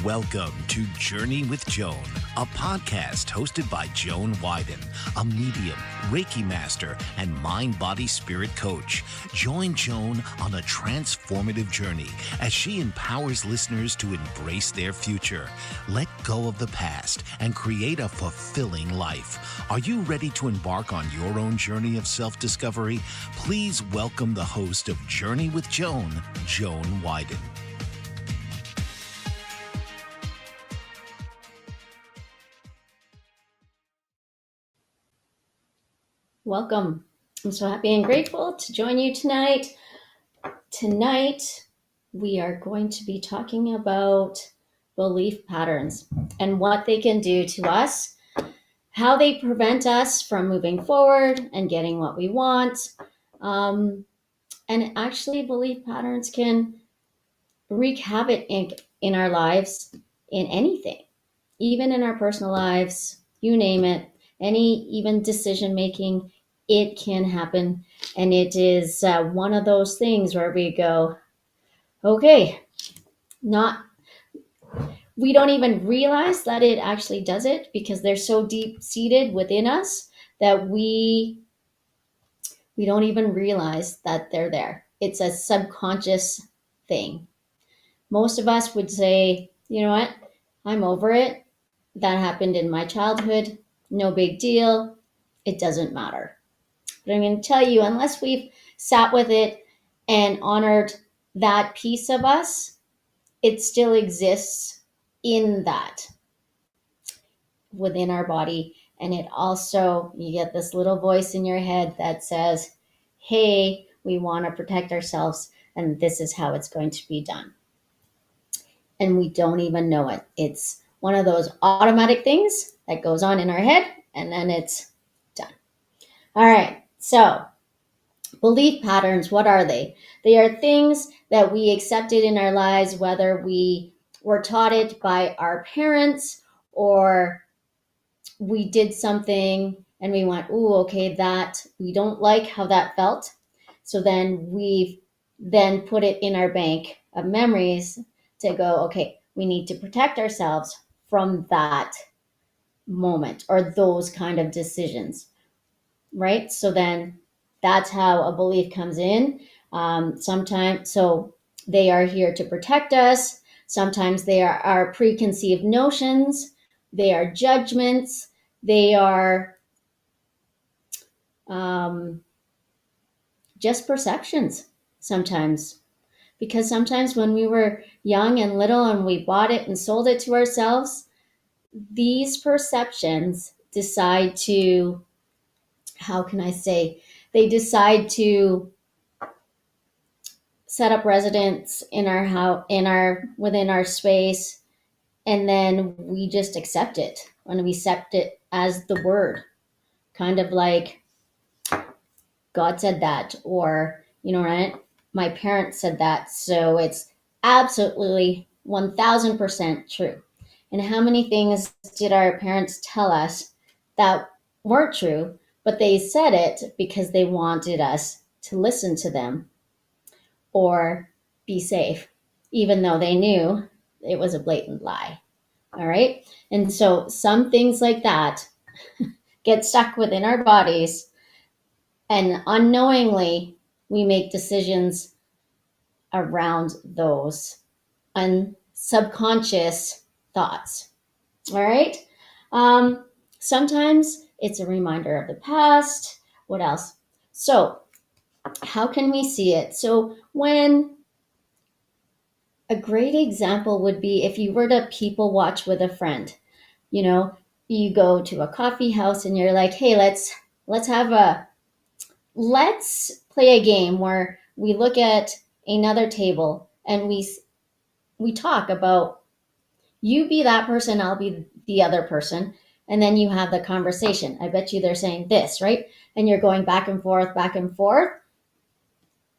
Welcome to Journey with Joan, a podcast hosted by Joan Wyden, a medium, Reiki master, and mind-body-spirit coach. Join Joan on a transformative journey as she empowers listeners to embrace their future, let go of the past, and create a fulfilling life. Are you ready to embark on your own journey of self-discovery? Please welcome the host of Journey with Joan, Joan Wyden. Welcome. I'm so happy and grateful to join you tonight. Tonight, we are going to be talking about belief patterns and what they can do to us, how they prevent us from moving forward and getting what we want. And actually, belief patterns can wreak havoc in our lives, in anything, even in our personal lives, you name it, any even decision making. It can happen, and it is one of those things where we go, okay, we don't even realize that it actually does it because they're so deep seated within us that we don't even realize that they're there. It's a subconscious thing. Most of us would say, you know what, I'm over it. That happened in my childhood. No big deal. It doesn't matter. But I'm going to tell you, unless we've sat with it and honored that piece of us, it still exists in that, within our body. And it also, you get this little voice in your head that says, hey, we want to protect ourselves, and this is how it's going to be done. And we don't even know it. It's one of those automatic things that goes on in our head, and then it's done. All right, so belief patterns, what are they? They are things that we accepted in our lives, whether we were taught it by our parents or we did something and we went, ooh, okay, that we don't like how that felt. So then we've then put it in our bank of memories to go, okay, we need to protect ourselves from that moment or those kind of decisions, right? So then that's how a belief comes in. Sometimes, so they are here to protect us. Sometimes they are our preconceived notions. They are judgments. They are just perceptions sometimes. Because sometimes when we were young and little and we bought it and sold it to ourselves, these perceptions decide to, how can I say, they decide to set up residence in our house, within our space, and then we just accept it. And we accept it as the word, kind of like God said that, or, you know, right? My parents said that, so it's absolutely 1000% true. And how many things did our parents tell us that weren't true, but they said it because they wanted us to listen to them or be safe, even though they knew it was a blatant lie. All right. And so some things like that get stuck within our bodies, and unknowingly we make decisions around those subconscious thoughts. All right. Sometimes it's a reminder of the past. What else? So how can we see it? So when a great example would be if you were to people watch with a friend, you know, you go to a coffee house and you're like, hey, let's play a game where we look at another table and we talk about, you be that person, I'll be the other person. And then you have the conversation. I bet you they're saying this, right? And you're going back and forth, back and forth.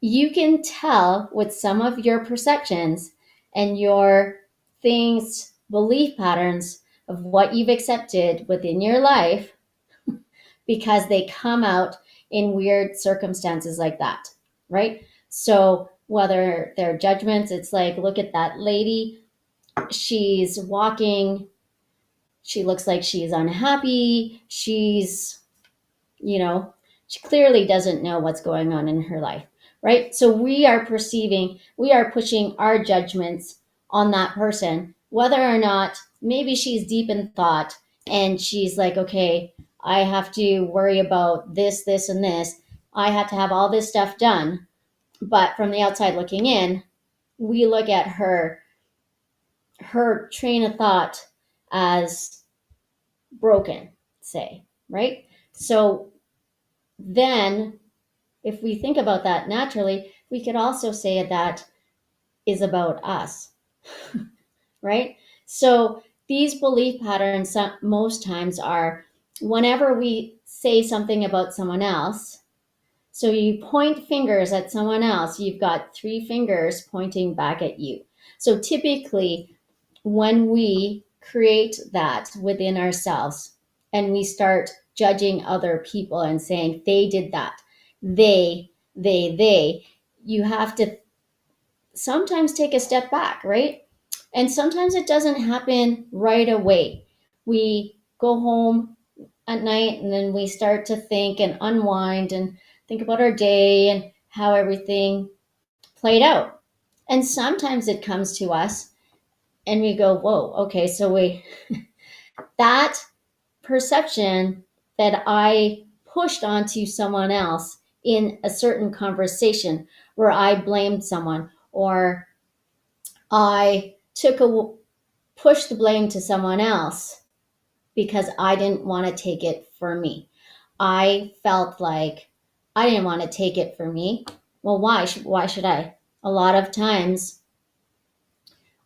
You can tell with some of your perceptions and your things, belief patterns of what you've accepted within your life, because they come out in weird circumstances like that, right? So whether they're judgments, it's like, look at that lady. she's walking, she looks like she's unhappy, you know, she clearly doesn't know what's going on in her life, right? So we are pushing our judgments on that person, whether or not maybe she's deep in thought and she's like, okay, I have to worry about this, this, and this. I have to have all this stuff done. But from the outside looking in, we look at her train of thought as broken, say, right? So then if we think about that naturally, we could also say that is about us, right? So these belief patterns most times are whenever we say something about someone else. So you point fingers at someone else, you've got three fingers pointing back at you. So typically, when we create that within ourselves and we start judging other people and saying they did that, they, you have to sometimes take a step back, right? And sometimes it doesn't happen right away. We go home at night and then we start to think and unwind and think about our day and how everything played out. And sometimes it comes to us and we go, whoa, okay, so that perception that I pushed onto someone else in a certain conversation where I blamed someone or I pushed the blame to someone else because I didn't want to take it for me. I felt like I didn't want to take it for me. Well, why should I? A lot of times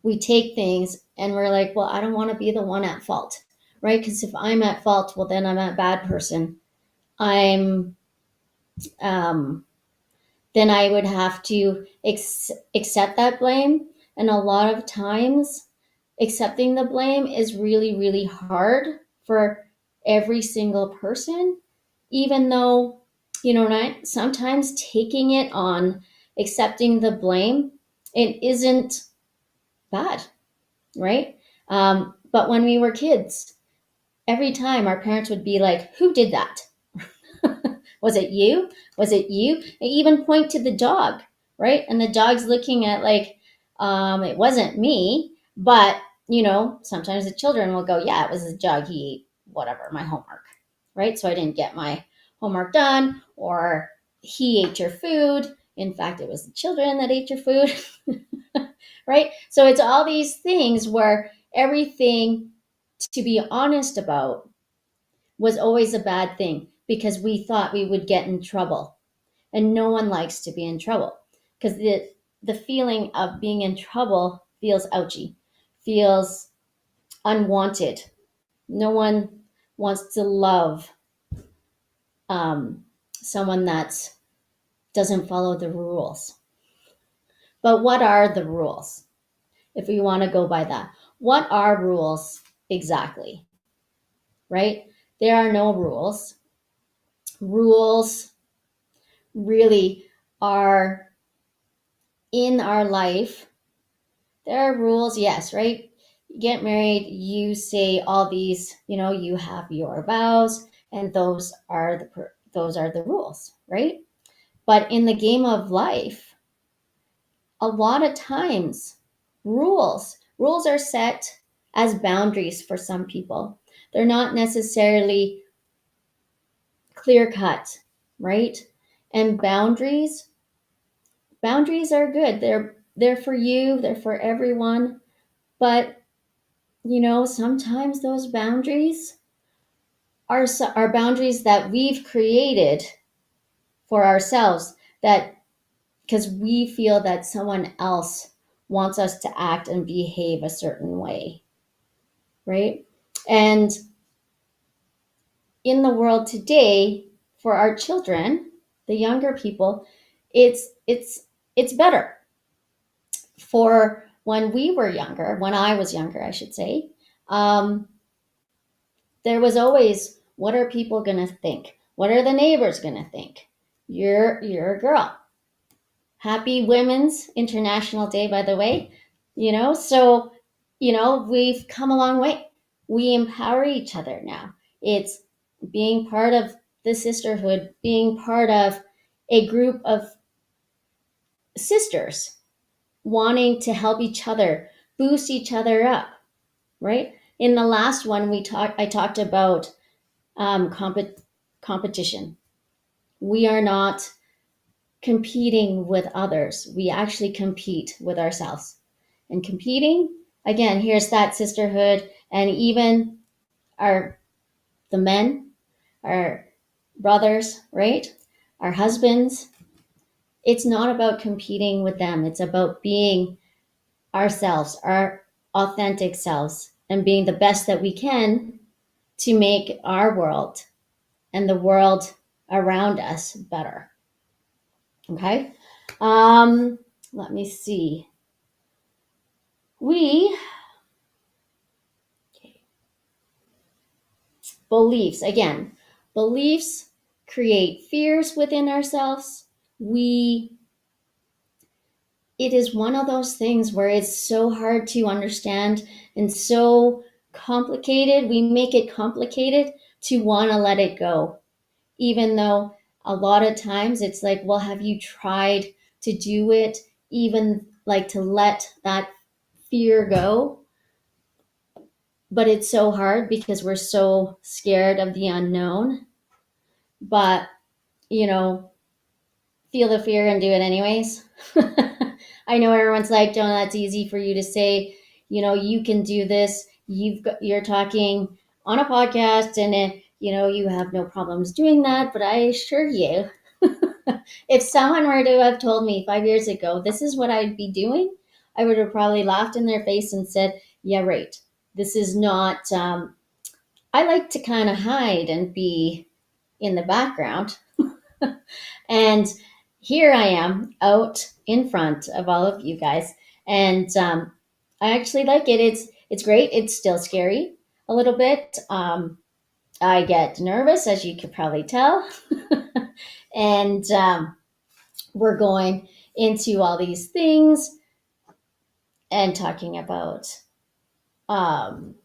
we take things and we're like, well, I don't want to be the one at fault, right? Because if I'm at fault, well, then I'm a bad person. I'm, um, then I would have to accept that blame. And a lot of times, accepting the blame is really, really hard for every single person, even though, sometimes taking it on, accepting the blame, it isn't bad, right? But when we were kids, every time our parents would be like, who did that? Was it you? Was it you? They even point to the dog, right? And the dog's looking at like, it wasn't me, but sometimes the children will go, yeah, it was the dog. He ate whatever, my homework, right? So I didn't get my homework done, or he ate your food. In fact, it was the children that ate your food, right? So it's all these things where everything to be honest about was always a bad thing because we thought we would get in trouble. And no one likes to be in trouble because the feeling of being in trouble feels ouchy, feels unwanted. No one wants to love someone that doesn't follow the rules. But what are the rules? If we want to go by that, what are rules exactly? Right? There are no rules. Rules really are in our life. There are rules, yes, right? You get married, you say all these, you have your vows, and those are the rules, right? But in the game of life, a lot of times rules are set as boundaries for some people. They're not necessarily clear cut, right? And boundaries are good. They're for you, they're for everyone, but sometimes those boundaries are boundaries that we've created for ourselves, that because we feel that someone else wants us to act and behave a certain way, right? And in the world today, for our children, the younger people, it's better. For when we were younger, when I was younger, I should say, um, there was always, what are people going to think? What are the neighbors going to think? You're a girl. Happy Women's International Day, by the way. So we've come a long way. We empower each other now. It's being part of the sisterhood, being part of a group of sisters wanting to help each other, boost each other up, right? In the last one, I talked about competition. We are not competing with others. We actually compete with ourselves. And competing, again, here's that sisterhood, and even our the men, our brothers, right? Our husbands. It's not about competing with them. It's about being ourselves, our authentic selves, and being the best that we can to make our world and the world around us better. Okay. Let me see. We beliefs again. Beliefs create fears within ourselves. We It is one of those things where it's so hard to understand and so complicated. We make it complicated to want to let it go, even though a lot of times it's like, well, have you tried to do it, even like to let that fear go? But it's so hard because we're so scared of the unknown. But, you know, feel the fear and do it anyways. I know everyone's like, Joan, that's easy for you to say. You can do this. You're talking on a podcast, and you have no problems doing that. But I assure you, if someone were to have told me 5 years ago this is what I'd be doing, I would have probably laughed in their face and said, "Yeah, right. This is not." I like to kind of hide and be in the background. And here I am out in front of all of you guys, and I actually like it. It's great. It's still scary a little bit. I get nervous, as you could probably tell, and we're going into all these things and talking about um,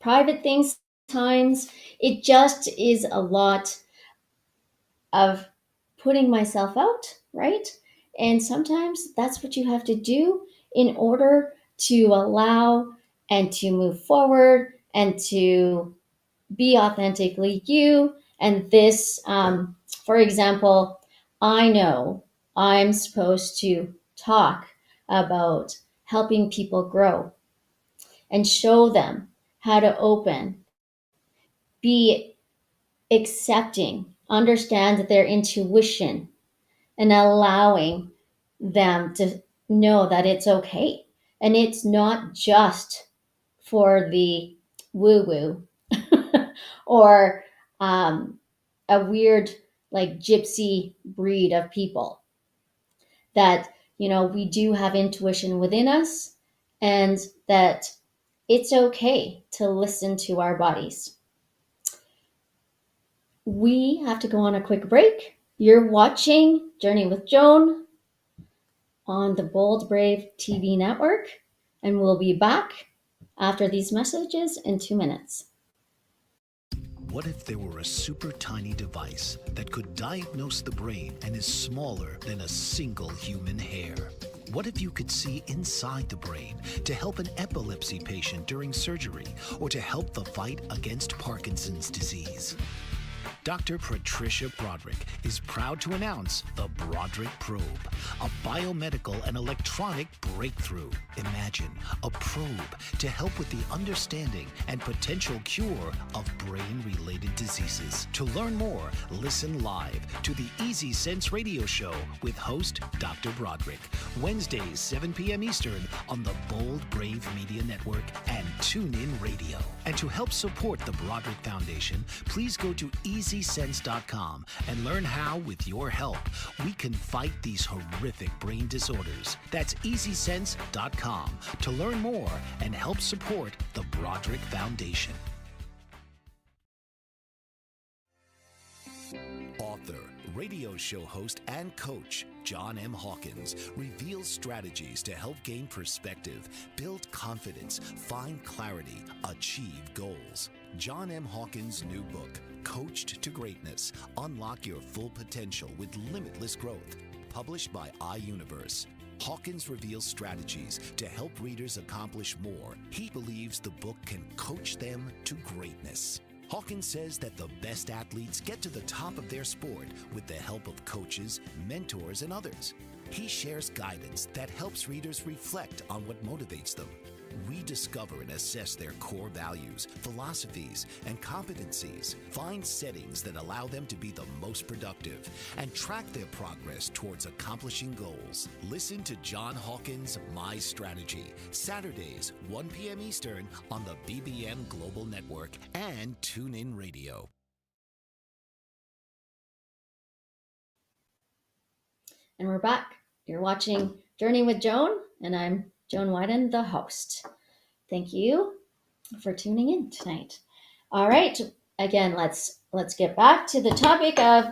private things. Times it just is a lot of putting myself out, right? And sometimes that's what you have to do in order to allow and to move forward and to be authentically you. And this, for example, I know I'm supposed to talk about helping people grow and show them how to open, be accepting, understand their intuition, and allowing them to know that it's okay. And it's not just for the woo woo or a weird, like, gypsy breed of people. That, we do have intuition within us, and that it's okay to listen to our bodies. We have to go on a quick break. You're watching Journey with Joan on the Bold Brave TV network, and we'll be back after these messages in 2 minutes. What if there were a super tiny device that could diagnose the brain and is smaller than a single human hair? What if you could see inside the brain to help an epilepsy patient during surgery or to help the fight against Parkinson's disease? Dr. Patricia Broderick is proud to announce the Broderick Probe, a biomedical and electronic breakthrough. Imagine a probe to help with the understanding and potential cure of brain-related diseases. To learn more, listen live to the Easy Sense radio show with host Dr. Broderick, Wednesdays 7 p.m. Eastern on the Bold Brave Media Network and TuneIn Radio. And to help support the Broderick Foundation, please go to EasySense.com and learn how, with your help, we can fight these horrific brain disorders. That's EasySense.com to learn more and help support the Broderick Foundation. Author, radio show host, and coach John M. Hawkins reveals strategies to help gain perspective, build confidence, confidence, find clarity, achieve goals. John M. Hawkins' new book, Coached to Greatness, Unlock Your Full Potential with Limitless Growth, published by iUniverse. Hawkins reveals strategies to help readers accomplish more. He believes the book can coach them to greatness. Hawkins says that the best athletes get to the top of their sport with the help of coaches, mentors, and others. He shares guidance that helps readers reflect on what motivates them. We discover and assess their core values, philosophies, and competencies, find settings that allow them to be the most productive, and track their progress towards accomplishing goals. Listen to John Hawkins' My Strategy, Saturdays, 1 p.m. Eastern on the BBM Global Network and TuneIn Radio. And we're back. You're watching Journey with Joan, and I'm Joan Wyden, the host. Thank you for tuning in tonight. All right, again, let's get back to the topic of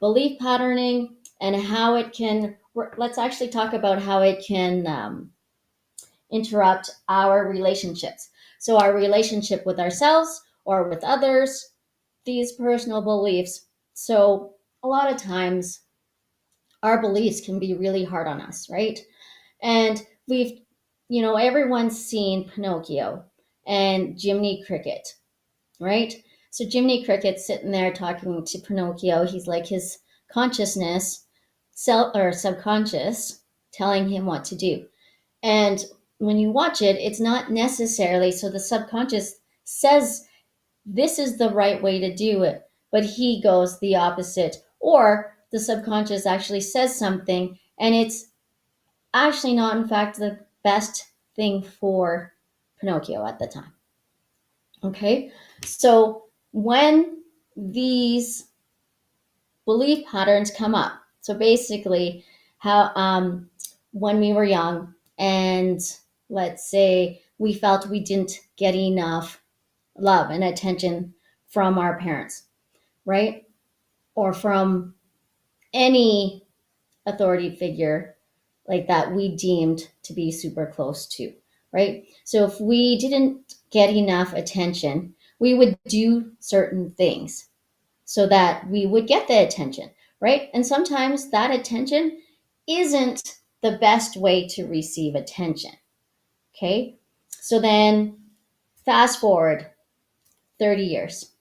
belief patterning and how it can. Let's actually talk about how it can interrupt our relationships. So our relationship with ourselves or with others, these personal beliefs. So a lot of times our beliefs can be really hard on us, right? And everyone's seen Pinocchio and Jiminy Cricket, right? So Jiminy Cricket's sitting there talking to Pinocchio. He's like his consciousness, subconscious, telling him what to do. And when you watch it, it's not necessarily so the subconscious says this is the right way to do it, but he goes the opposite. Or the subconscious actually says something and it's actually not, in fact, the best thing for Pinocchio at the time. Okay, so when these belief patterns come up, so basically, how when we were young, and let's say we felt we didn't get enough love and attention from our parents, right, or from any authority figure like that we deemed to be super close to, right? So if we didn't get enough attention, we would do certain things so that we would get the attention, right? And sometimes that attention isn't the best way to receive attention, okay? So then fast forward 30 years.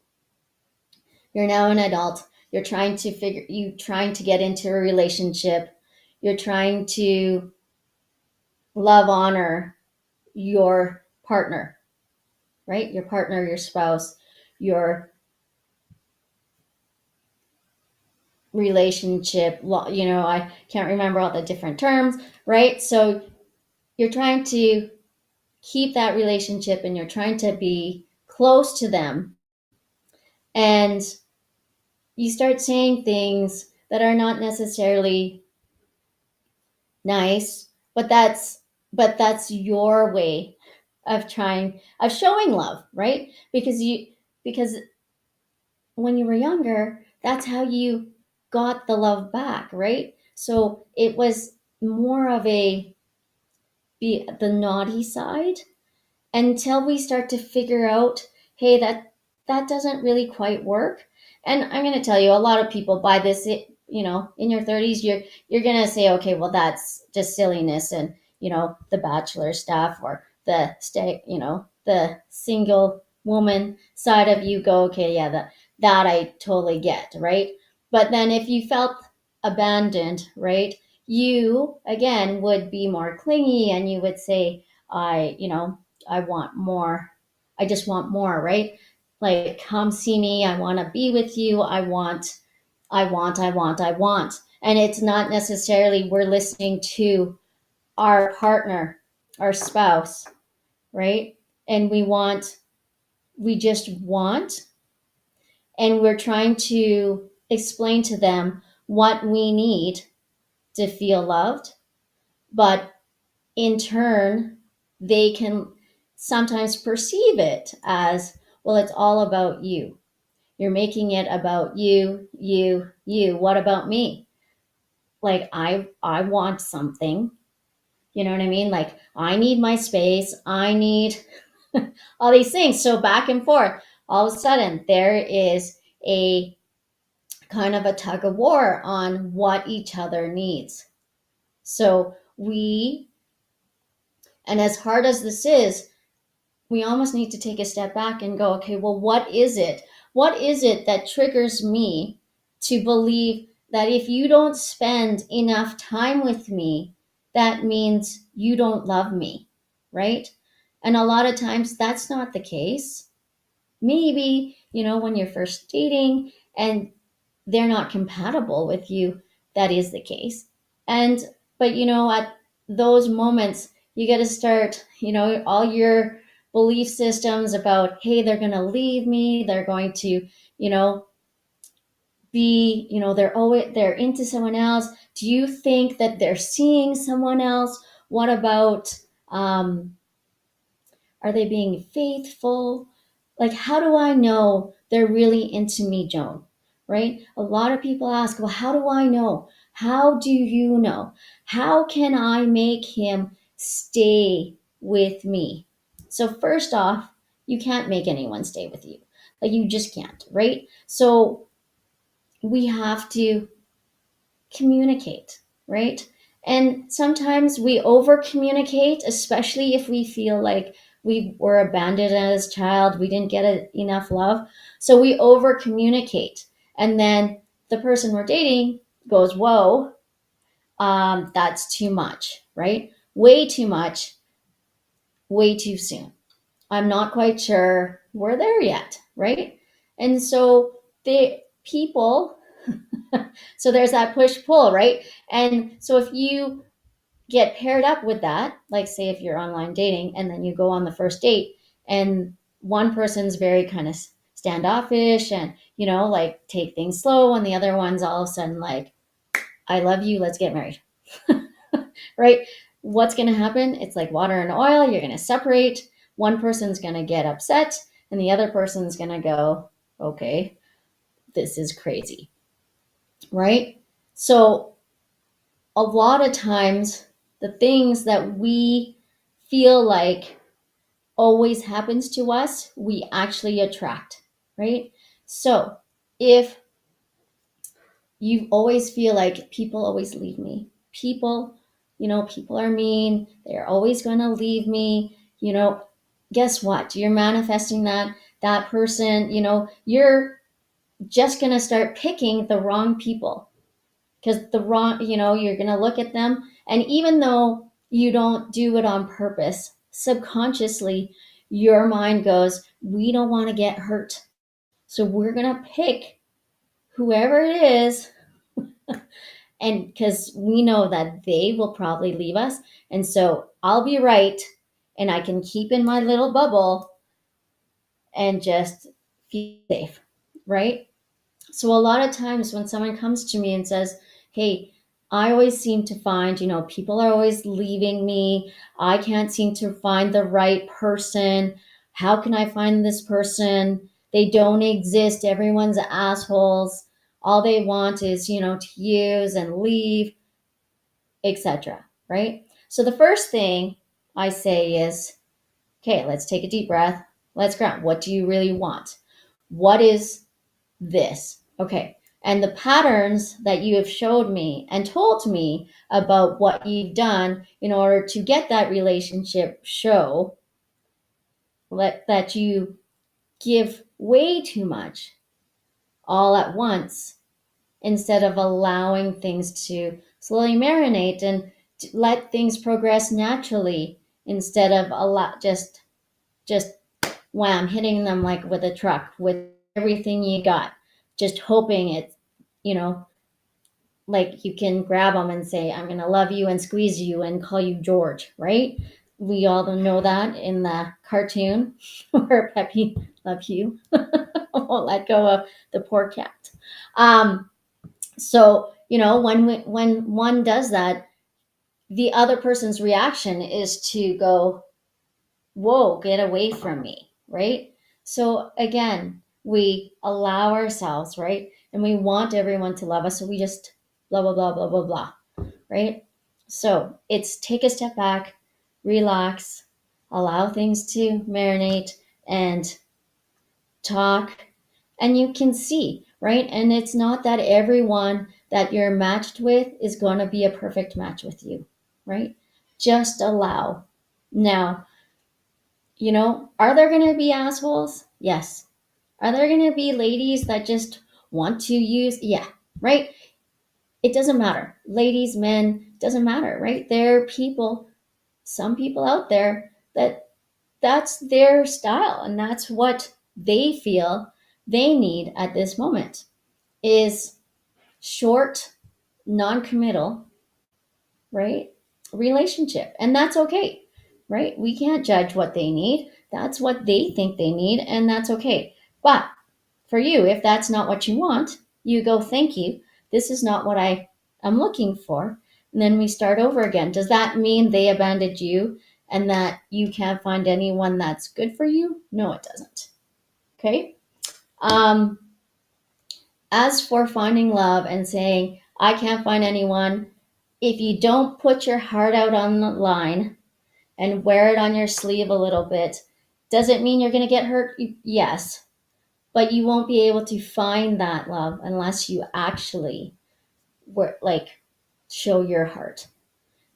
You're now an adult. You're trying to get into a relationship. You're trying to love, honor your partner, right? Your partner, your spouse, your relationship. I can't remember all the different terms, right? So you're trying to keep that relationship and you're trying to be close to them. And you start saying things that are not necessarily nice, but that's your way of showing love, right? Because when you were younger, that's how you got the love back, right? So it was more of the naughty side until we start to figure out, hey, that doesn't really quite work. And I'm going to tell you, a lot of people by this, in your 30s, you're going to say, okay, well, that's just silliness, and the bachelor stuff, or the single woman side of you go, okay, yeah, that I totally get, right? But then if you felt abandoned, right, you again would be more clingy and you would say, I want more. I just want more, right? Like, come see me. I want to be with you. I want. And it's not necessarily we're listening to our partner, our spouse, right? And we just want, and we're trying to explain to them what we need to feel loved. But in turn, they can sometimes perceive it as, well, it's all about you. You're making it about you, you, you. What about me? Like, I want something. You know what I mean? Like, I need my space. I need all these things. So back and forth. All of a sudden, there is a kind of a tug of war on what each other needs. So and as hard as this is, we almost need to take a step back and go, okay, well, what is it? What is it that triggers me to believe that if you don't spend enough time with me, that means you don't love me, right? And a lot of times that's not the case. Maybe, when you're first dating and they're not compatible with you, that is the case. And, but, at those moments, you got to start, all your belief systems about, hey, they're going to leave me. They're going to, you know, they're into someone else. Do you think that they're seeing someone else? What about, are they being faithful? Like, how do I know they're really into me, Joan? Right? A lot of people ask, well, how do I know? How do you know? How can I make him stay with me? So, first off, you can't make anyone stay with you. Like, you just can't, right? So, we have to communicate, right? And sometimes we over communicate, especially if we feel like we were abandoned as a child, we didn't get enough love. So we over communicate. And then the person we're dating goes, whoa, that's too much, right? Way too much, way too soon. I'm not quite sure we're there yet, right? And so the people, so there's that push pull, right? And so if you get paired up with that, like say if you're online dating and then you go on the first date and one person's very kind of standoffish and, like take things slow, and the other one's all of a sudden like, I love you, let's get married. Right? What's going to happen? It's like water and oil. You're going to separate. One person's going to get upset and the other person's going to go, okay, this is crazy. Right? So a lot of times the things that we feel like always happens to us, we actually attract, right? So if you always feel like people always leave me, people are mean, they're always going to leave me, guess what? You're manifesting that person, you're just going to start picking the wrong people because you're going to look at them. And even though you don't do it on purpose, subconsciously, your mind goes, we don't want to get hurt. So we're going to pick whoever it is. And because we know that they will probably leave us. And so I'll be right. And I can keep in my little bubble and just feel safe. Right. So a lot of times when someone comes to me and says, hey, I always seem to find, people are always leaving me. I can't seem to find the right person. How can I find this person? They don't exist. Everyone's assholes. All they want is, to use and leave, etc. Right? So the first thing I say is, okay, let's take a deep breath. Let's ground. What do you really want? What is this? Okay. And the patterns that you have showed me and told me about what you've done in order to get that relationship show that you give way too much all at once instead of allowing things to slowly marinate and let things progress naturally instead of just wham hitting them like with a truck with everything you got, just hoping it's, you know like you can grab them and say, I'm going to love you and squeeze you and call you George, right? We all know that in the cartoon where Peppy, love you, won't let go of the poor cat. So, when one does that, the other person's reaction is to go, whoa, get away from me, right? So again, we allow ourselves, right? And we want everyone to love us. So we just blah, blah, blah, blah, blah, blah, right? So it's take a step back, relax, allow things to marinate, and talk, and you can see, right? And it's not that everyone that you're matched with is going to be a perfect match with you, right? Just allow. Now, are there going to be assholes? Yes. Are there going to be ladies that just want to use? Yeah, right? It doesn't matter. Ladies, men, doesn't matter, right? There are people, some people out there that's their style and that's what they feel they need at this moment is short, non-committal, right? Relationship. And that's okay, right? We can't judge what they need. That's what they think they need, and that's okay. But for you, if that's not what you want, you go, thank you. This is not what I am looking for. And then we start over again. Does that mean they abandoned you and that you can't find anyone that's good for you? No, it doesn't. Okay. Um, as for finding love and saying, I can't find anyone, if you don't put your heart out on the line and wear it on your sleeve a little bit, does it mean you're going to get hurt? Yes. But you won't be able to find that love unless you actually show your heart.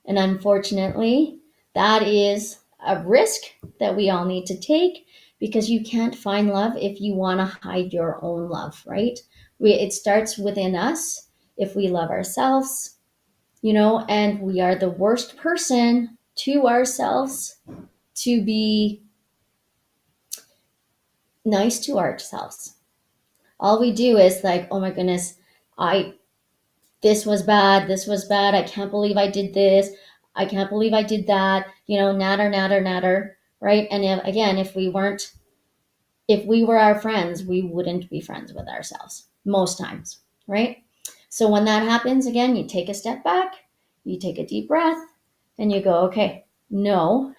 And unfortunately, that is a risk that we all need to take because you can't find love if you want to hide your own love, right? It starts within us if we love ourselves, and we are the worst person to ourselves to be nice to ourselves. All we do is like, oh my goodness, I this was bad, this was bad, I can't believe I did this, I can't believe I did that, natter, natter, natter, right? And again, if we were our friends, we wouldn't be friends with ourselves most times, right? So when that happens, again, you take a step back, you take a deep breath, and you go, okay, no,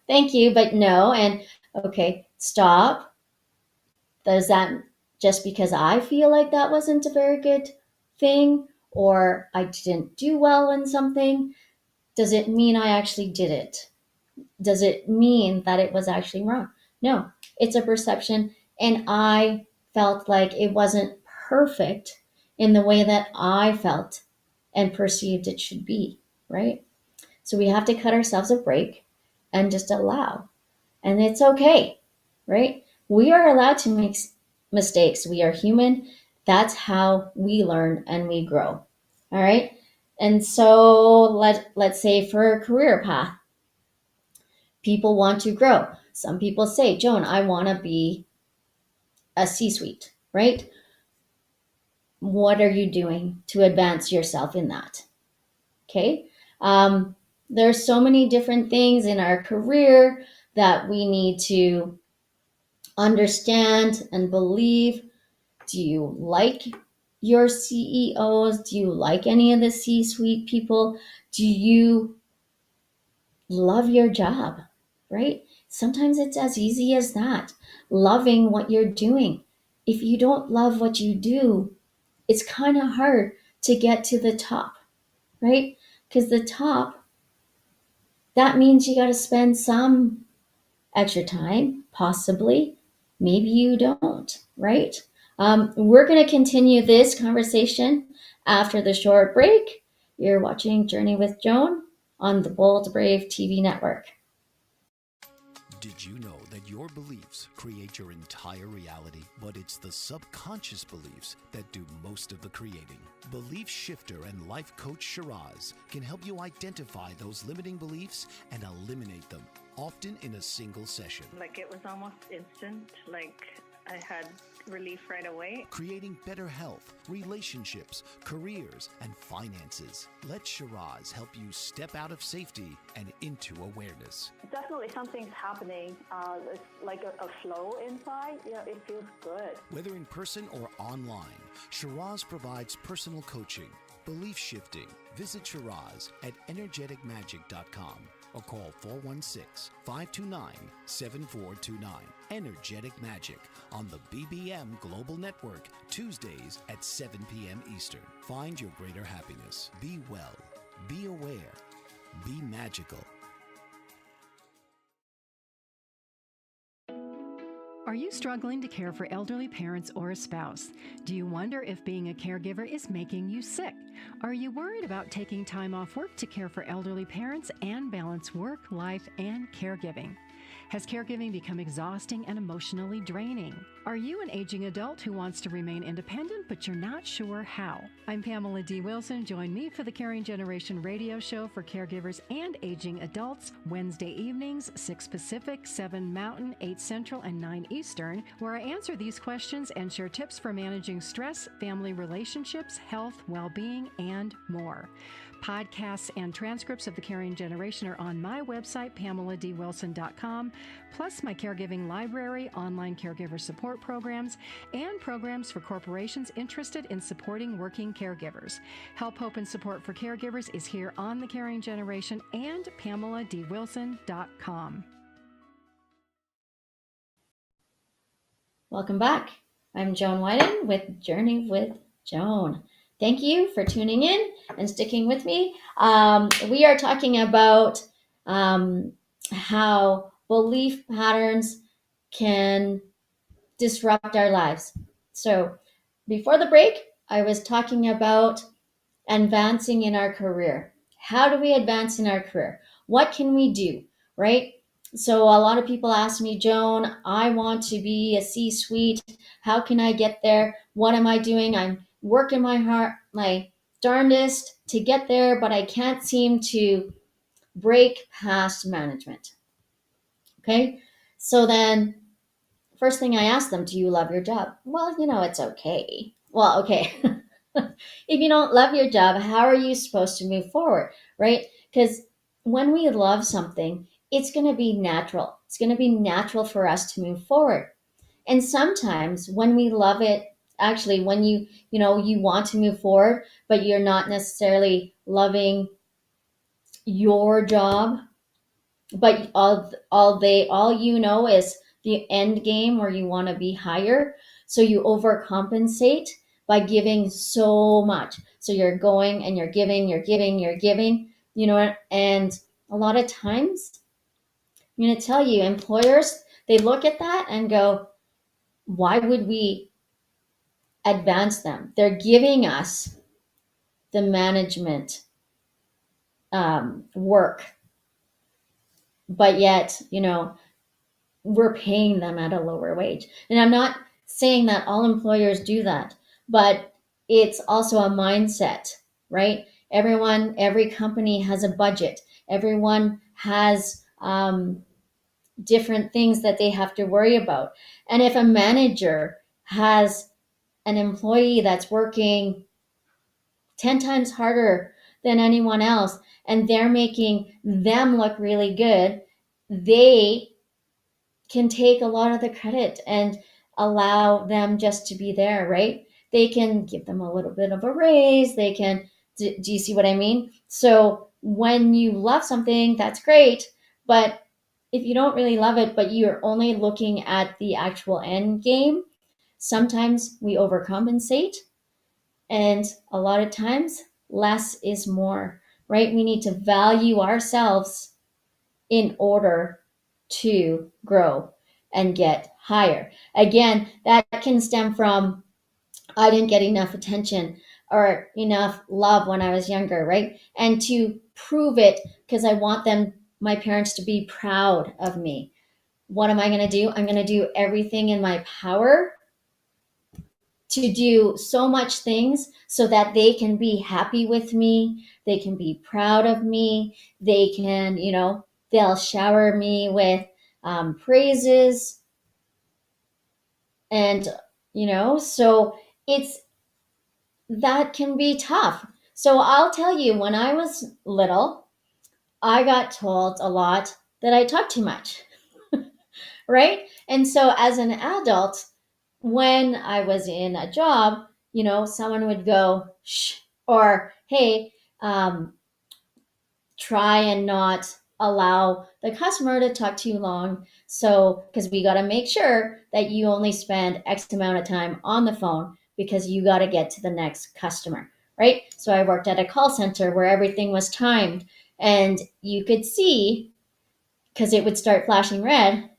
thank you, but no. And okay, stop. Does that just because I feel like that wasn't a very good thing or I didn't do well in something, does it mean I actually did it? Does it mean that it was actually wrong? No, it's a perception. And I felt like it wasn't perfect in the way that I felt and perceived it should be, right? So we have to cut ourselves a break and just allow. And it's okay, right? We are allowed to make mistakes. We are human. That's how we learn and we grow. All right. And so let's say for a career path, people want to grow. Some people say, Joan, I want to be a C-suite, right? What are you doing to advance yourself in that? Okay. There's so many different things in our career that we need to understand and believe. Do you like your CEOs? Do you like any of the C-suite people? Do you love your job? Right? Sometimes it's as easy as that. Loving what you're doing. If you don't love what you do, it's kind of hard to get to the top, right? Because the top, that means you got to spend some extra time, possibly. Maybe you don't, right? We're going to continue this conversation after the short break. You're watching Journey with Joan on the Bold Brave TV network. Did you know that your beliefs create your entire reality, but it's the subconscious beliefs that do most of the creating? Belief shifter and life coach Shiraz can help you identify those limiting beliefs and eliminate them, often in a single session. Like it was almost instant, like I had relief right away. Creating better health, relationships, careers, and finances. Let Shiraz help you step out of safety and into awareness. Definitely something's happening. It's like a flow inside. It feels good. Whether in person or online, Shiraz provides personal coaching, belief shifting. Visit Shiraz at energeticmagic.com or call 416-529-7429. Energetic Magic on the BBM Global Network, Tuesdays at 7 p.m. Eastern. Find your greater happiness. Be well. Be aware. Be magical. Are you struggling to care for elderly parents or a spouse? Do you wonder if being a caregiver is making you sick? Are you worried about taking time off work to care for elderly parents and balance work, life, and caregiving? Has caregiving become exhausting and emotionally draining? Are you an aging adult who wants to remain independent, but you're not sure how? I'm Pamela D. Wilson. Join me for the Caring Generation radio show for caregivers and aging adults, Wednesday evenings, 6 Pacific, 7 Mountain, 8 Central, and 9 Eastern, where I answer these questions and share tips for managing stress, family relationships, health, well-being, and more. Podcasts and transcripts of the Caring Generation are on my website, PamelaDWilson.com, plus my caregiving library, online caregiver support programs, and programs for corporations interested in supporting working caregivers. Help, hope, and support for caregivers is here on the Caring Generation and PamelaDWilson.com. Welcome back. I'm Joan Wyden with Journey with Joan. Thank you for tuning in and sticking with me. We are talking about how belief patterns can disrupt our lives. So before the break, I was talking about advancing in our career. How do we advance in our career? What can we do, right? So a lot of people ask me, Joan, I want to be a C-suite. How can I get there? What am I doing? I'm working my darndest to get there, but I can't seem to break past management. Okay. So then first thing I ask them, do you love your job? Well, it's okay. Well, okay. If you don't love your job, how are you supposed to move forward, right? Because when we love something, it's going to be natural. It's going to be natural for us to move forward. And sometimes when we love it, actually, when you want to move forward, but you're not necessarily loving your job, but all you know is the end game where you want to be higher. So you overcompensate by giving so much. So you're going and you're giving, and a lot of times I'm going to tell you, employers, they look at that and go, why would we advance them? They're giving us the management work, but yet, we're paying them at a lower wage. And I'm not saying that all employers do that, but it's also a mindset, right? Every company has a budget. Everyone has different things that they have to worry about. And if a manager has an employee that's working 10 times harder than anyone else, and they're making them look really good, they can take a lot of the credit and allow them just to be there, right? They can give them a little bit of a raise. They can, do you see what I mean? So when you love something, that's great. But if you don't really love it, but you're only looking at the actual end game, sometimes we overcompensate. And a lot of times, less is more, right? We need to value ourselves in order to grow and get higher. Again, that can stem from I didn't get enough attention or enough love when I was younger, right? And to prove it, because I want my parents to be proud of me. What am I going to do? I'm going to do everything in my power to do so much things so that they can be happy with me. They can be proud of me. They can, they'll shower me with praises. And, so that can be tough. So I'll tell you, when I was little, I got told a lot that I talk too much, right? And so as an adult, when I was in a job, someone would go, shh, or hey, try and not allow the customer to talk too long. So, because we got to make sure that you only spend X amount of time on the phone because you got to get to the next customer, right? So I worked at a call center where everything was timed, and you could see, because it would start flashing red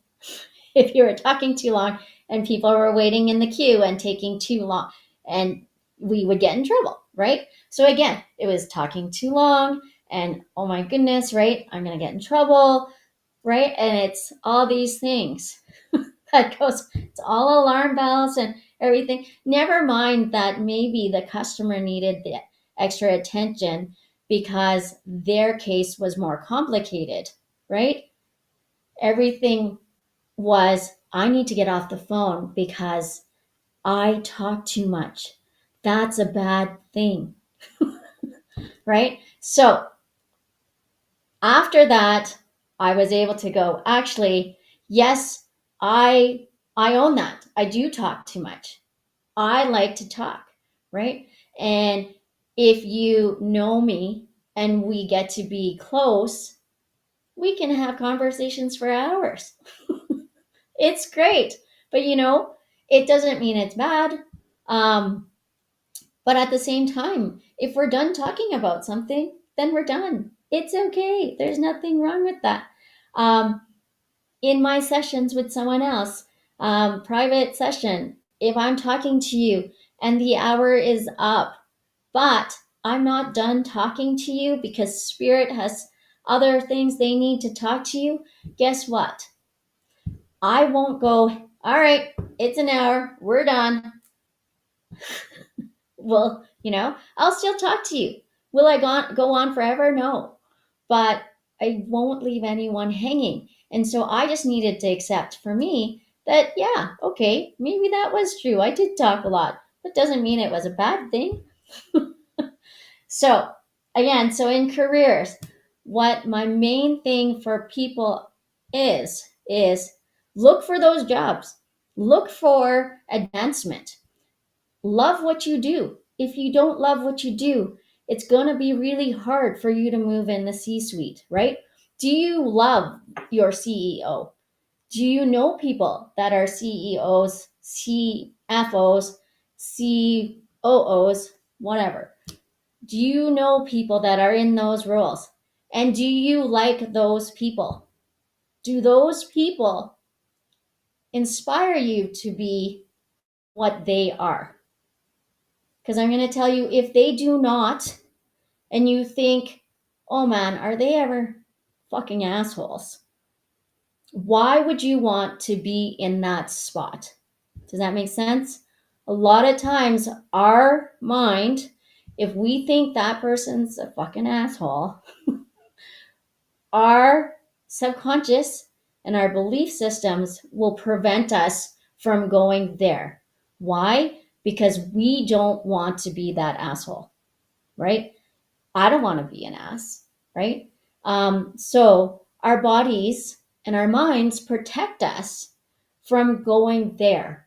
if you were talking too long and people were waiting in the queue and taking too long, and we would get in trouble, right? So again, it was talking too long, and oh my goodness, right? I'm going to get in trouble, right? And it's all these things that goes, it's all alarm bells and everything. Never mind that maybe the customer needed the extra attention because their case was more complicated, right? Everything was, I need to get off the phone because I talk too much. That's a bad thing, right? So after that, I was able to go, actually, yes, I own that. I do talk too much. I like to talk, right? And if you know me and we get to be close, we can have conversations for hours. It's great. But it doesn't mean it's bad. Um, but at the same time, if we're done talking about something, then we're done. It's okay. There's nothing wrong with that. Um, in my sessions with someone else, private session, if I'm talking to you and the hour is up, but I'm not done talking to you because spirit has other things they need to talk to you, guess what? I won't go, all right, it's an hour, we're done. Well, I'll still talk to you. Will I go on forever? No. But I won't leave anyone hanging. And so I just needed to accept for me that, yeah, okay, maybe that was true. I did talk a lot, but doesn't mean it was a bad thing. So, again, so in careers, what my main thing for people is look for those jobs. Look for advancement. Love what you do. If you don't love what you do, it's going to be really hard for you to move in the C-suite, right? Do you love your CEO? Do you know people that are CEOs, CFOs, COOs, whatever? Do you know people that are in those roles? And do you like those people? Do those people inspire you to be what they are? Because I'm going to tell you, if they do not, and you think, oh man, are they ever fucking assholes? Why would you want to be in that spot? Does that make sense? A lot of times, our mind, if we think that person's a fucking asshole, our subconscious and our belief systems will prevent us from going there. Why? Because we don't want to be that asshole, right? I don't want to be an ass, right? So our bodies and our minds protect us from going there,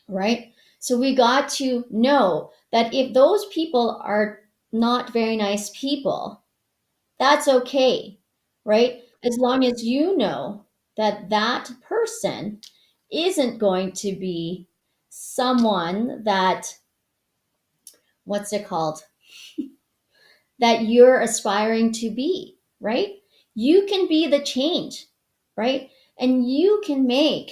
right? So we got to know that if those people are not very nice people, that's okay, right? As long as you know that that person isn't going to be someone that, what's it called? That you're aspiring to be, right? You can be the change, right? And you can make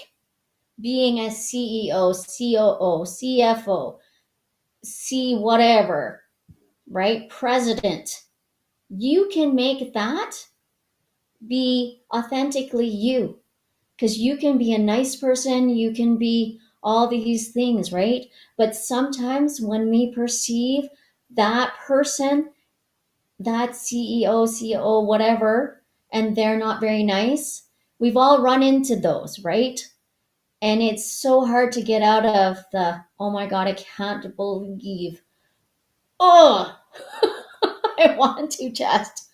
being a CEO, COO, CFO, C whatever, right? President. You can make that be authentically you, because you can be a nice person, you can be all these things, right? But sometimes when we perceive that person, that CEO, CO, whatever, and they're not very nice, we've all run into those, right? And it's so hard to get out of the, oh my God, I can't believe, oh, I want to just,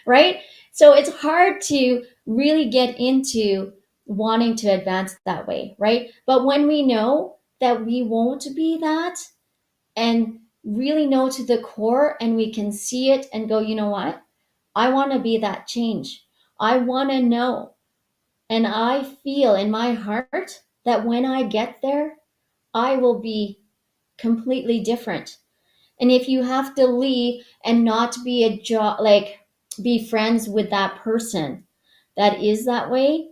right? So it's hard to really get into wanting to advance that way, right? But when we know that we won't be that and really know to the core and we can see it and go, you know what? I want to be that change. I want to know. And I feel in my heart that when I get there, I will be completely different. And if you have to leave and not be be friends with that person that is that way,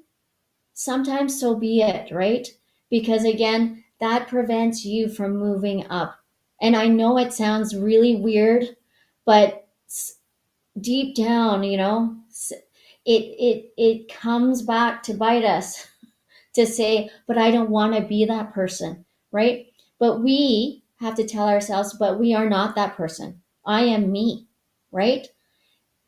sometimes so be it, right? Because again, that prevents you from moving up. And I know it sounds really weird, but deep down, it comes back to bite us to say, but I don't want to be that person, right? But we have to tell ourselves, but we are not that person. I am me, right?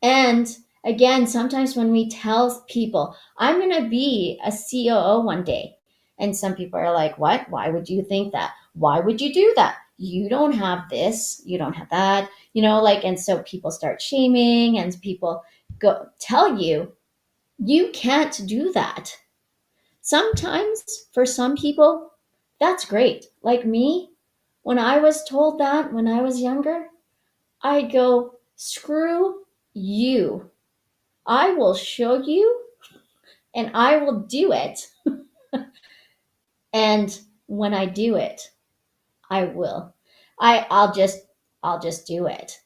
And again, sometimes when we tell people, I'm going to be a COO one day, and some people are like, what? Why would you think that? Why would you do that? You don't have this, you don't have that, and so people start shaming and people go tell you, you can't do that. Sometimes for some people, that's great. Like me, when I was told that when I was younger, I'd go, screw you. I will show you and I will do it. And when I do it, I will. I'll just do it.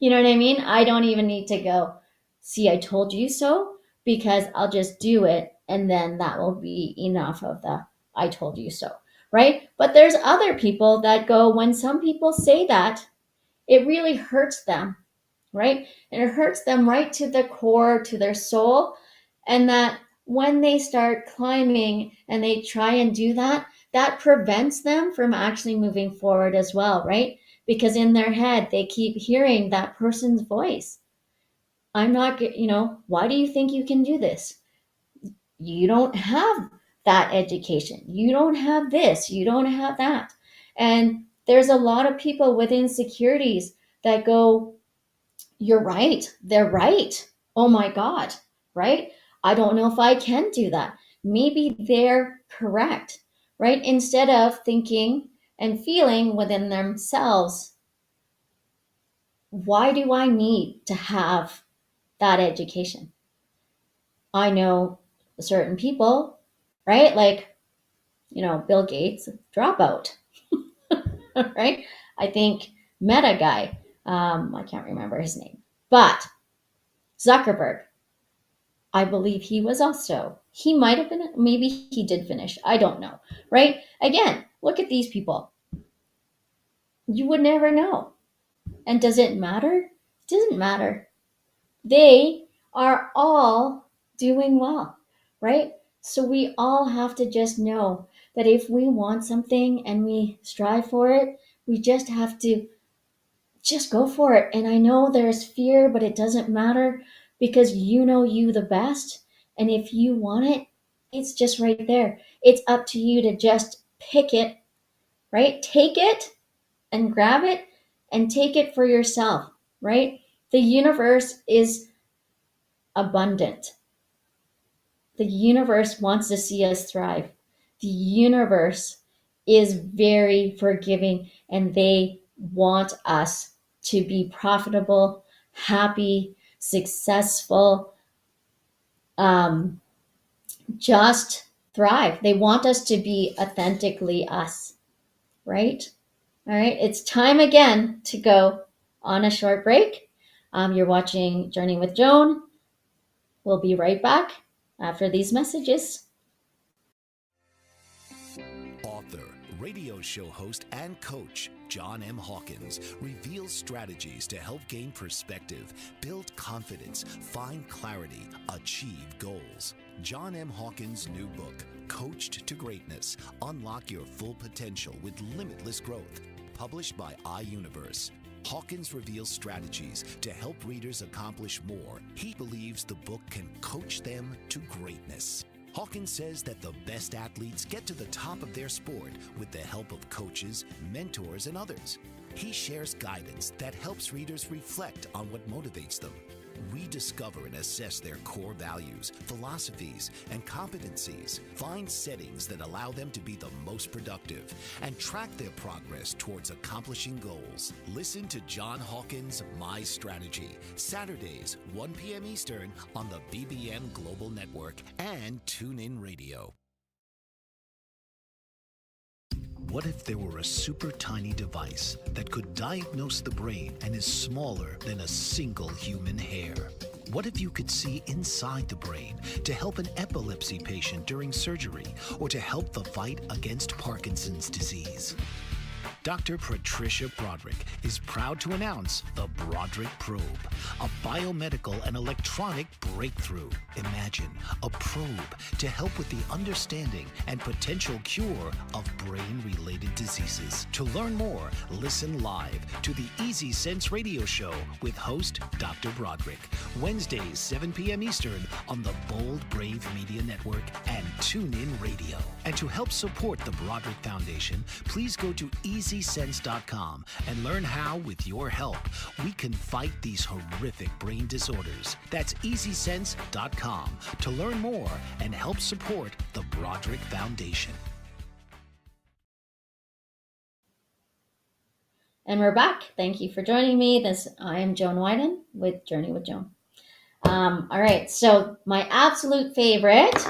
You know what I mean? I don't even need to go, see, I told you so, because I'll just do it. And then that will be enough of the I told you so, right? But there's other people that go, when some people say that, it really hurts them, right? And it hurts them right to the core, to their soul. And that when they start climbing and they try and do that, that prevents them from actually moving forward as well, right? Because in their head, they keep hearing that person's voice. I'm not, why do you think you can do this? You don't have that education. You don't have this. You don't have that. And there's a lot of people with insecurities that go, you're right. They're right. Oh my God. Right? I don't know if I can do that. Maybe they're correct. Right? Instead of thinking and feeling within themselves, why do I need to have that education? I know certain people, right? Like, Bill Gates, dropout, right? I think Meta guy, I can't remember his name, but Zuckerberg, I believe he was also, he might have been, maybe he did finish. I don't know, right? Again, look at these people. You would never know. And does it matter? It doesn't matter. They are all doing well, right? So we all have to just know that if we want something and we strive for it, we just have to just go for it. And I know there's fear, but it doesn't matter because you know you the best. And if you want it, it's just right there. It's up to you to just pick it, right? Take it and grab it and take it for yourself, right? The universe is abundant. The universe wants to see us thrive. The universe is very forgiving and they want us to be profitable, happy, successful, um, just thrive. They want us to be authentically us, right? All right, it's time again to go on a short break. You're watching Journey with Joan. We'll be right back after these messages. Author, radio show host, and coach John M. Hawkins reveals strategies to help gain perspective, build confidence, find clarity, achieve goals. John M. Hawkins' new book, Coached to Greatness, Unlock Your Full Potential with Limitless Growth, published by iUniverse. Hawkins reveals strategies to help readers accomplish more. He believes the book can coach them to greatness. Hawkins says that the best athletes get to the top of their sport with the help of coaches, mentors, and others. He shares guidance that helps readers reflect on what motivates them, rediscover and assess their core values, philosophies, and competencies, find settings that allow them to be the most productive, and track their progress towards accomplishing goals. Listen to John Hawkins' My Strategy, Saturdays, 1 p.m. Eastern on the BBM Global Network and TuneIn Radio. What if there were a super tiny device that could diagnose the brain and is smaller than a single human hair? What if you could see inside the brain to help an epilepsy patient during surgery or to help the fight against Parkinson's disease? Dr. Patricia Broderick is proud to announce the Broderick Probe, a biomedical and electronic breakthrough. Imagine a probe to help with the understanding and potential cure of brain-related diseases. To learn more, listen live to the Easy Sense Radio Show with host Dr. Broderick, Wednesdays 7 p.m. Eastern on the Bold Brave Media Network and TuneIn Radio. And to help support the Broderick Foundation, please go to EasySense.com and learn how, with your help, we can fight these horrific brain disorders. That's EasySense.com to learn more and help support the Broderick Foundation. And we're back. Thank you for joining me. I am Joan Wyden with Journey with Joan. All right, so my absolute favorite,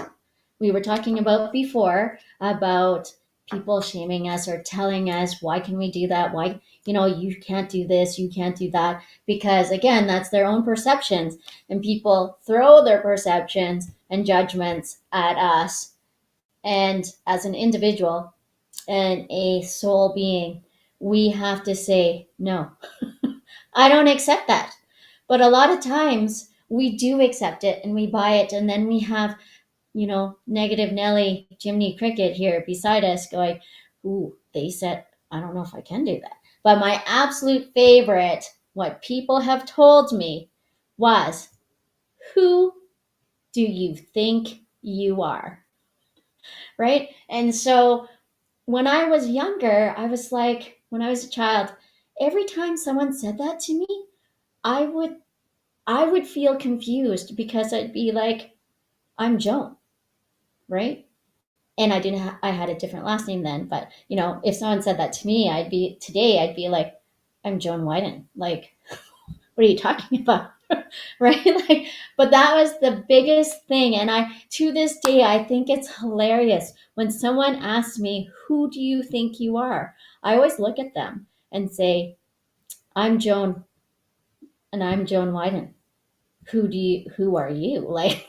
we were talking about before, about people shaming us or telling us, why can we do that? Why, you can't do this, you can't do that. Because again, that's their own perceptions. And people throw their perceptions and judgments at us. And as an individual and a soul being, we have to say, no, I don't accept that. But a lot of times we do accept it and we buy it. And then we have, negative Nelly, Jiminy Cricket here beside us going, ooh, they said, I don't know if I can do that. But my absolute favorite, what people have told me was, who do you think you are? Right? And so when I was younger, I was like, when I was a child, every time someone said that to me, I would feel confused because I'd be like, I'm Joan, right? And I had a different last name then, but if someone said that to me, I'd be like, I'm Joan Wyden. Like, what are you talking about? Right? Like, but that was the biggest thing. And to this day, I think it's hilarious when someone asks me, who do you think you are? I always look at them and say, I'm Joan and I'm Joan Wyden. Who are you? Like,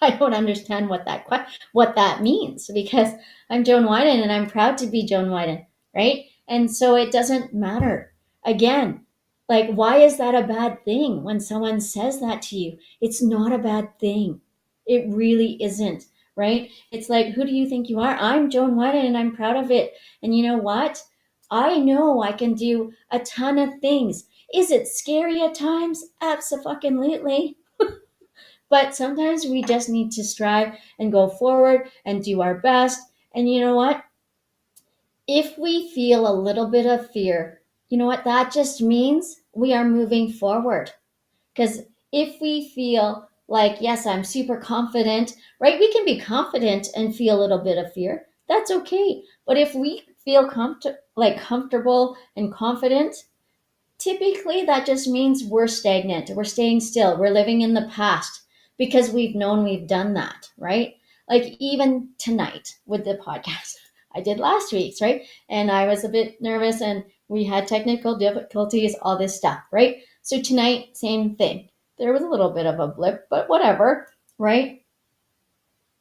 I don't understand what that means, because I'm Joan Wyden and I'm proud to be Joan Wyden, right? And so it doesn't matter. Again, like, why is that a bad thing when someone says that to you? It's not a bad thing. It really isn't, right? It's like, who do you think you are? I'm Joan Wyden and I'm proud of it. And you know what? I know I can do a ton of things. Is it scary at times? Abso-fucking-lutely. But sometimes we just need to strive and go forward and do our best. And you know what? If we feel a little bit of fear, you know what? That just means we are moving forward. Because if we feel like, yes, I'm super confident, right? We can be confident and feel a little bit of fear. That's okay. But if we feel comfortable and confident, typically that just means we're stagnant. We're staying still. We're living in the past because we've known we've done that, right? Like even tonight with the podcast, I did last week's, right? And I was a bit nervous and we had technical difficulties, all this stuff, right? So tonight, same thing. There was a little bit of a blip, but whatever, right?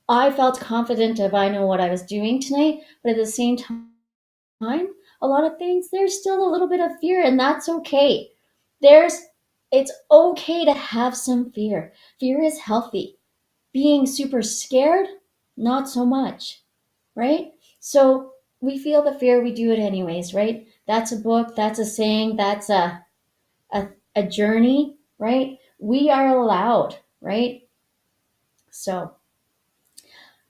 I felt confident I know what I was doing tonight, but at the same time, a lot of things, there's still a little bit of fear, and that's okay. It's okay to have some fear. Fear is healthy. Being super scared, not so much, right? So we feel the fear, we do it anyways, right? That's a book, that's a saying, that's a journey, right? We are allowed, right? So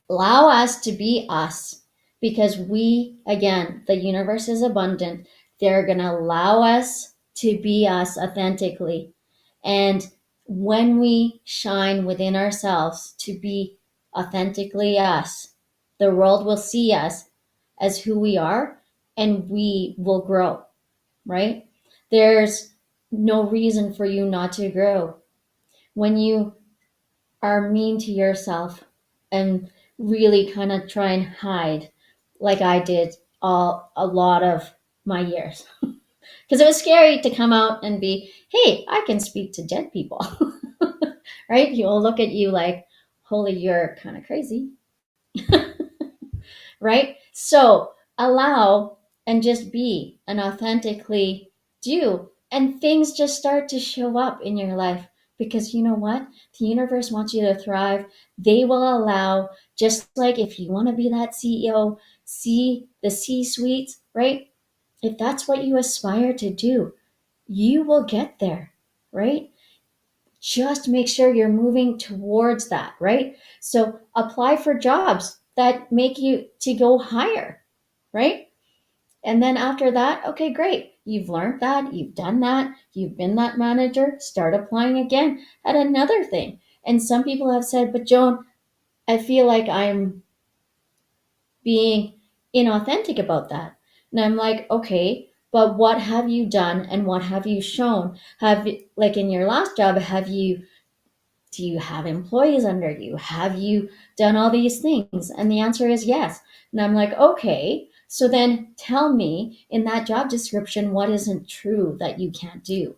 allow us to be us, because again, the universe is abundant. They're going to allow us to be us authentically. And when we shine within ourselves to be authentically us, the world will see us as who we are and we will grow, right? There's no reason for you not to grow. When you are mean to yourself and really kind of try and hide like I did a lot of my years. Because it was scary to come out and be, hey, I can speak to dead people. Right? People look at you like, holy, you're kind of crazy. Right? So allow and just be and authentically do. And things just start to show up in your life because you know what? The universe wants you to thrive. They will allow, just like if you want to be that CEO, see the C suite, right? If that's what you aspire to do, you will get there, right? Just make sure you're moving towards that, right? So apply for jobs that make you to go higher, right? And then after that, okay, great. You've learned that, you've done that, you've been that manager, start applying again at another thing. And some people have said, but Joan, I feel like I'm being inauthentic about that. And I'm like, okay, but what have you done and what have you shown? Have, like in your last job, do you have employees under you? Have you done all these things? And the answer is yes. And I'm like, okay, so then tell me in that job description what isn't true that you can't do?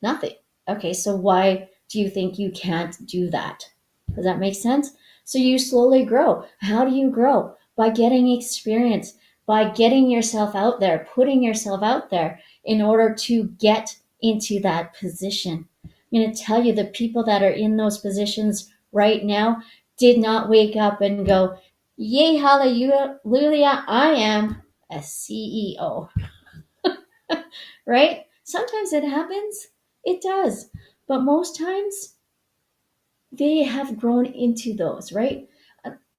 Nothing. Okay, so why do you think you can't do that? Does that make sense? So you slowly grow. How do you grow? By getting experience, by getting yourself out there, putting yourself out there in order to get into that position. I'm going to tell you the people that are in those positions right now did not wake up and go, yay, hallelujah, I am a CEO. Right? Sometimes it happens. It does. But most times they have grown into those, right?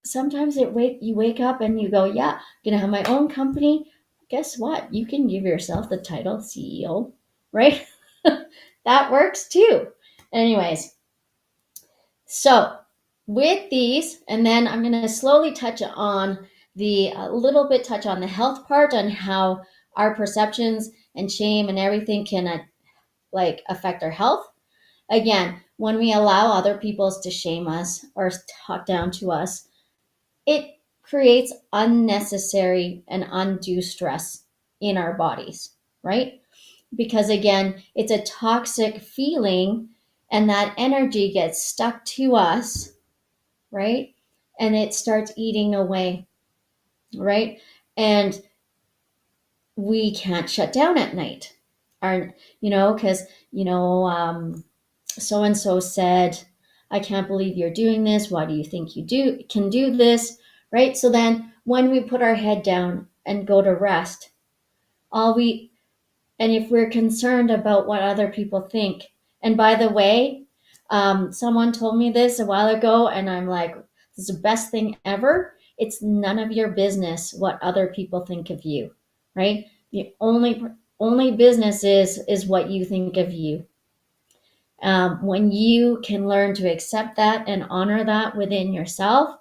Sometimes you wake up and you go, yeah, I'm gonna have my own company. Guess what? You can give yourself the title CEO, right? That works too. Anyways, so with these, and then I'm gonna slowly touch on a little bit touch on the health part and how our perceptions and shame and everything can like affect our health. Again, when we allow other people to shame us or talk down to us, it creates unnecessary and undue stress in our bodies, right? Because again, it's a toxic feeling and that energy gets stuck to us, right? And it starts eating away, right? And we can't shut down at night. Because, so and so said, I can't believe you're doing this. Why do you think you can do this? Right? So then when we put our head down and go to rest, and if we're concerned about what other people think, and by the way, someone told me this a while ago, and I'm like, this is the best thing ever. It's none of your business what other people think of you, right? The only business is what you think of you. When you can learn to accept that and honor that within yourself,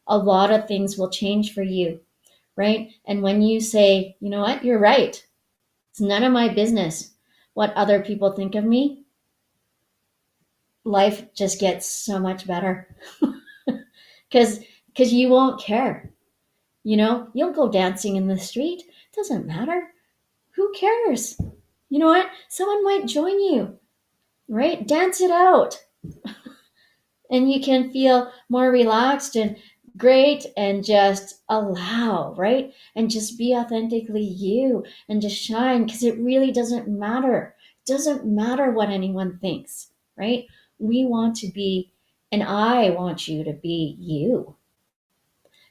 a lot of things will change for you, right? And when you say, you know what, you're right, it's none of my business what other people think of me, life just gets so much better. Because you won't care. You'll go dancing in the street. Doesn't matter. Who cares? You know what? Someone might join you, right? Dance it out. And you can feel more relaxed and great and just allow, right? And just be authentically you and just shine because it really doesn't matter. It doesn't matter what anyone thinks, right? We want to be, and I want you to be you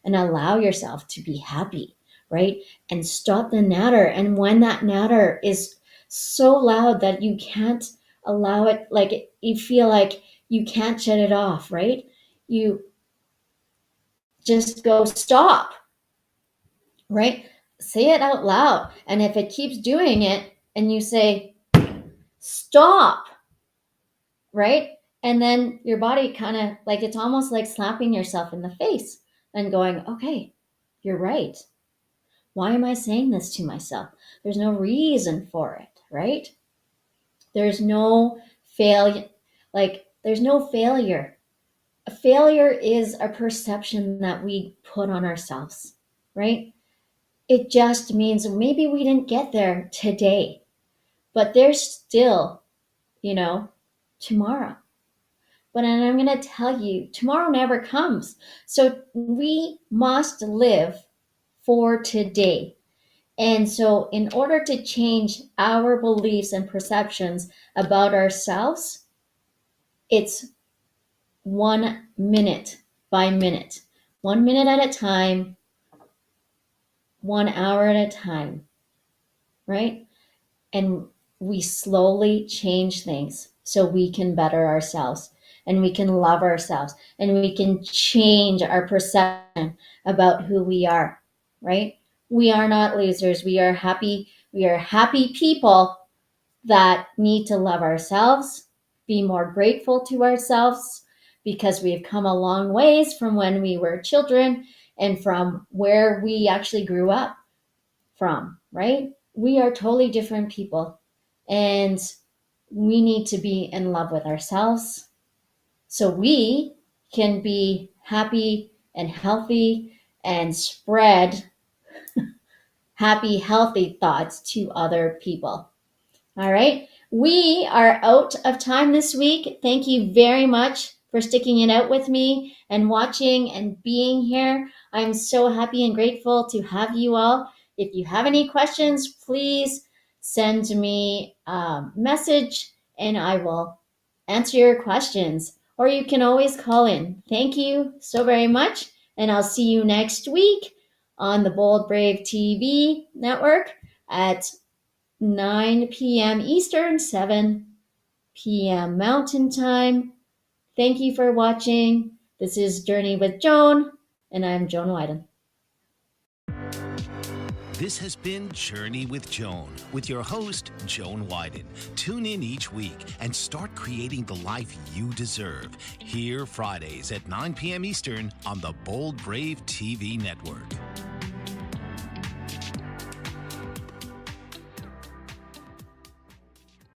and allow yourself to be happy, right? And stop the natter. And when that natter is so loud that you can't allow it, like you feel like you can't shut it off, right? You just go, stop, right? Say it out loud. And if it keeps doing it and you say, stop, right? And then your body kind of like, it's almost like slapping yourself in the face and going, okay, you're right. Why am I saying this to myself? There's no reason for it, right? There's no failure. There's no failure. A failure is a perception that we put on ourselves, right? It just means maybe we didn't get there today, but there's still, tomorrow. But and I'm going to tell you, tomorrow never comes. So we must live for today. And so, in order to change our beliefs and perceptions about ourselves, it's 1 minute by minute, 1 minute at a time, 1 hour at a time, right? And we slowly change things so we can better ourselves and we can love ourselves and we can change our perception about who we are, right? We are not losers. We are happy. We are happy people that need to love ourselves, be more grateful to ourselves because we've come a long ways from when we were children and from where we actually grew up from, right? We are totally different people and we need to be in love with ourselves so we can be happy and healthy and spread happy, healthy thoughts to other people. All right. We are out of time this week. Thank you very much for sticking it out with me and watching and being here. I'm so happy and grateful to have you all. If you have any questions, please send me a message and I will answer your questions. Or you can always call in. Thank you so very much. And I'll see you next week on the Bold Brave TV network at 9 p.m. Eastern, 7 p.m. Mountain Time. Thank you for watching. This is Journey with Joan, and I'm Joan Wyden. This has been Journey with Joan, with your host, Joan Wyden. Tune in each week and start creating the life you deserve. Here Fridays at 9 p.m. Eastern on the Bold Brave TV network.